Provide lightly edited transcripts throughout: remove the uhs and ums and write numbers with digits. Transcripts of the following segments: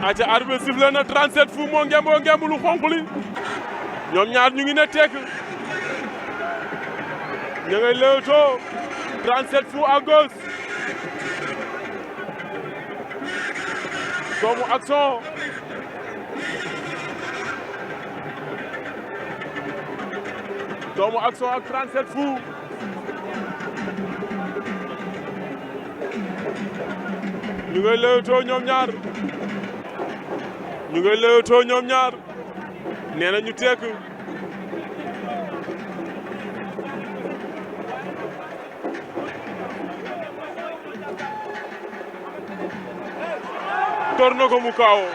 aca arbitre sifflé na 37 Fou moo ngemb lu xonq li ñoom ñaar ñu ngi ne tekk ña ngay leewtoo 37 Fou à gauche doomu Action ak 37 Fou ñu ngay leewtoo ñoom ñaar nee na ñu tekk door na ko mu kaawo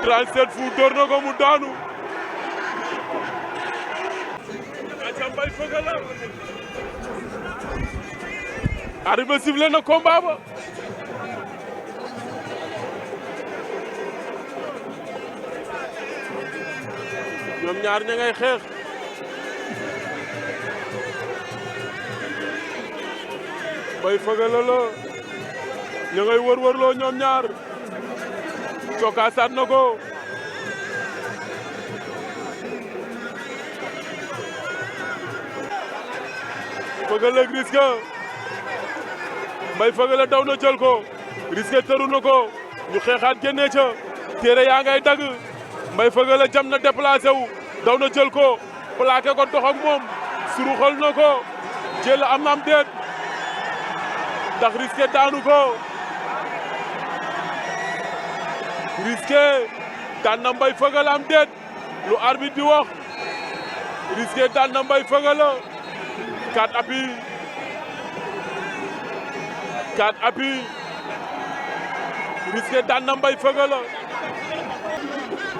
37 Fou door na ko mu daanu aca Mbaye Feugeula arbitre sifflé na combat ba ñoom ñaar ña ngay xeex Mbaye Feugeula la ña ngay wër-wërloo ñoom ñaar cokaasaat na ko Feugeula ak Risque Mbaye Feugeula daw na jël ko Risque tëru na ko ñu xeexaat génne ca téere yaa ngay dagg Mbaye Feugeula jam na déplacé wu daw na jël ko plaqué ko dox ak moom suruxal na ko jël am déet ndax Risque daanu ko Risque daan na Mbaye Feugeula am déet lu arbitre di wax Risque daan na Mbaye Feugeula 4 appuis Risque daan na Mbaye Feugeula